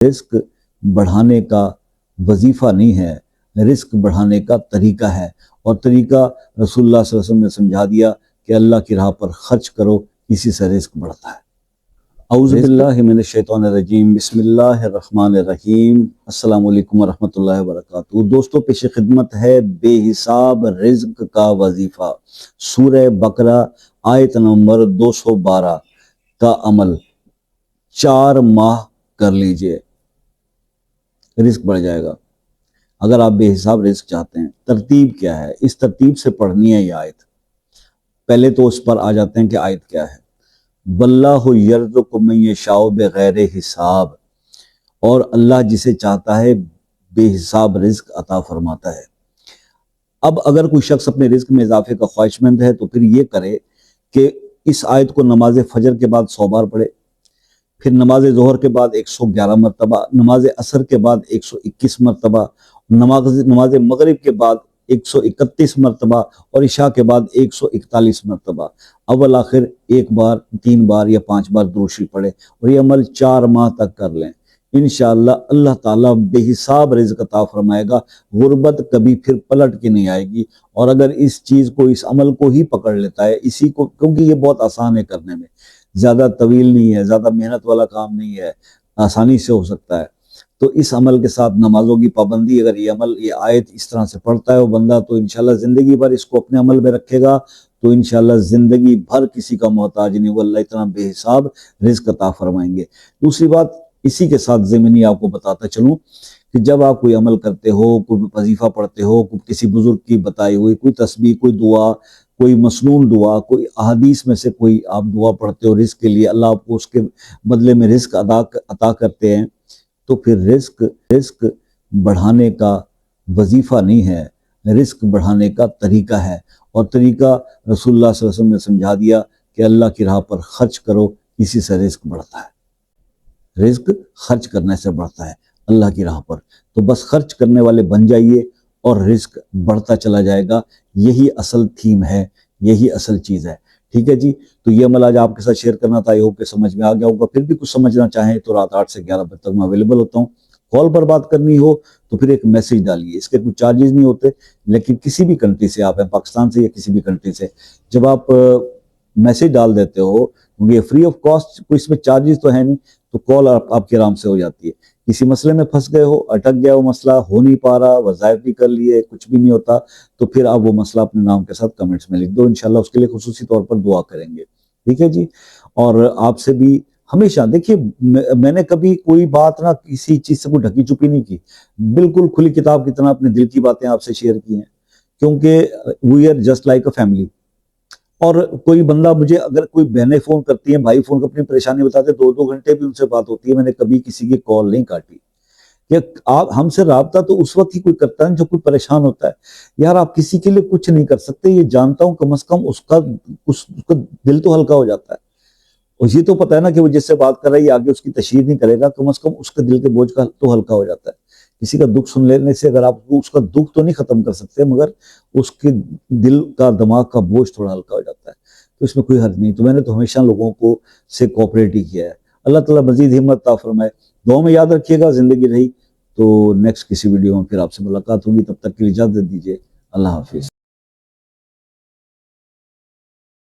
رزق بڑھانے کا وظیفہ نہیں ہے، رزق بڑھانے کا طریقہ ہے، اور طریقہ رسول اللہ صلی اللہ علیہ وسلم نے سمجھا دیا کہ اللہ کی راہ پر خرچ کرو، اسی سے رزق بڑھتا ہے۔ اعوذ باللہ من الشیطان الرجیم، بسم اللہ الرحمن الرحیم، السلام علیکم ورحمۃ اللہ وبرکاتہ۔ دوستو، پیش خدمت ہے بے حساب رزق کا وظیفہ، سورہ بقرہ آیت نمبر 212 کا عمل 4 ماہ کر لیجئے، رزق بڑھ جائے گا۔ اگر آپ بے حساب رزق چاہتے ہیں، ترتیب کیا ہے؟ اس ترتیب سے پڑھنی ہے یہ آیت۔ پہلے تو اس پر آ جاتے ہیں کہ آیت کیا ہے۔ واللہ یرزق من یشاء بغیر حساب، اور اللہ جسے چاہتا ہے بے حساب رزق عطا فرماتا ہے۔ اب اگر کوئی شخص اپنے رزق میں اضافے کا خواہش مند ہے تو پھر یہ کرے کہ اس آیت کو نماز فجر کے بعد 100 بار پڑھے، پھر نماز ظہر کے بعد 111 مرتبہ، نماز عصر کے بعد 121 مرتبہ، نماز مغرب کے بعد 131 مرتبہ، اور عشاء کے بعد 141 مرتبہ، اول آخر 1 بار، 3 بار یا 5 بار درود شریف پڑھے، اور یہ عمل 4 ماہ تک کر لیں۔ انشاءاللہ اللہ تعالیٰ بے حساب رزق عطا فرمائے گا، غربت کبھی پھر پلٹ کے نہیں آئے گی۔ اور اگر اس چیز کو، اس عمل کو ہی پکڑ لیتا ہے، اسی کو، کیونکہ یہ بہت آسان ہے کرنے میں، زیادہ طویل نہیں ہے، زیادہ محنت والا کام نہیں ہے، آسانی سے ہو سکتا ہے۔ تو اس عمل کے ساتھ نمازوں کی پابندی، اگر یہ عمل، یہ آیت اس طرح سے پڑھتا ہے وہ بندہ، تو انشاءاللہ زندگی بھر اس کو اپنے عمل میں رکھے گا تو انشاءاللہ زندگی بھر کسی کا محتاج نہیں، وہ اللہ اتنا بے حساب رزق عطا فرمائیں گے۔ دوسری بات اسی کے ساتھ ضمنی آپ کو بتاتا چلوں کہ جب آپ کوئی عمل کرتے ہو، کوئی وظیفہ پڑھتے ہو، کوئی کسی بزرگ کی بتائی ہوئی کوئی تسبیح، کوئی دعا، کوئی مسنون دعا، کوئی احادیث میں سے کوئی آپ دعا پڑھتے ہو رزق کے لیے، اللہ آپ کو اس کے بدلے میں رزق عطا کرتے ہیں، تو پھر رزق بڑھانے کا وظیفہ نہیں ہے، رزق بڑھانے کا طریقہ ہے، اور طریقہ رسول اللہ صلی اللہ علیہ وسلم نے سمجھا دیا کہ اللہ کی راہ پر خرچ کرو، اسی سے رزق بڑھتا ہے۔ رزق خرچ کرنے سے بڑھتا ہے اللہ کی راہ پر، تو بس خرچ کرنے والے بن جائیے اور رزق بڑھتا چلا جائے گا۔ یہی اصل تھیم ہے، یہی اصل چیز ہے۔ ٹھیک ہے جی، تو یہ عمل آج آپ کے ساتھ شیئر کرنا تھا، یہ ہو کہ سمجھ میں آ گیا ہوگا۔ پھر بھی کچھ سمجھنا چاہیں تو رات 8 سے 11 بجے تک میں اویلیبل ہوتا ہوں۔ کال پر بات کرنی ہو تو پھر ایک میسیج ڈالیے، اس کے کچھ چارجز نہیں ہوتے، لیکن کسی بھی کنٹری سے آپ ہیں، پاکستان سے یا کسی بھی کنٹری سے، جب آپ میسیج ڈال دیتے ہو، کیونکہ یہ فری آف کاسٹ، کوئی اس میں چارجز تو ہے نہیں، تو کال آپ کے آرام سے ہو جاتی ہے۔ کسی مسئلے میں پھنس گئے ہو، اٹک گیا وہ مسئلہ، ہو نہیں پا رہا، وظائف بھی کر لیے، کچھ بھی نہیں ہوتا، تو پھر آپ وہ مسئلہ اپنے نام کے ساتھ کمنٹس میں لکھ دو، انشاءاللہ اس کے لیے خصوصی طور پر دعا کریں گے۔ ٹھیک ہے جی، اور آپ سے بھی ہمیشہ دیکھیے، میں نے کبھی کوئی بات نہ کسی چیز سے کوئی ڈھکی چھپی نہیں کی، بالکل کھلی کتاب کی طرح اپنے دل کی باتیں آپ سے شیئر کی ہیں، کیونکہ we are just like a family. اور کوئی بندہ مجھے، اگر کوئی بہنیں فون کرتی ہیں، بھائی فون کر اپنی پریشانی بتاتے، 2 گھنٹے بھی ان سے بات ہوتی ہے، میں نے کبھی کسی کی کال نہیں کاٹی۔ کہ آپ ہم سے رابطہ تو اس وقت ہی کوئی کرتا ہے جو کوئی پریشان ہوتا ہے۔ یار آپ کسی کے لیے کچھ نہیں کر سکتے، یہ جانتا ہوں، کم از کم اس کا دل تو ہلکا ہو جاتا ہے۔ اور یہ تو پتہ ہے نا کہ وہ جس سے بات کر رہا ہے یہ آگے اس کی تشہیر نہیں کرے گا، کم از کم اس کے دل کے بوجھ کا تو ہلکا ہو جاتا ہے۔ کسی کا دکھ سن لینے سے، اگر آپ اس کا دکھ تو نہیں ختم کر سکتے، مگر اس کے دل کا، دماغ کا بوجھ تھوڑا ہلکا ہو جاتا ہے، تو اس میں کوئی حرج نہیں۔ تو میں نے تو ہمیشہ لوگوں کو سے کوآپریٹ ہی کیا ہے۔ اللہ تعالیٰ مزید ہمت عطا فرمائے۔ دعاؤں میں یاد رکھیے گا، زندگی رہی تو نیکسٹ کسی ویڈیو میں پھر آپ سے ملاقات ہوگی، تب تک کے لیے اجازت دیجیے، اللہ حافظ۔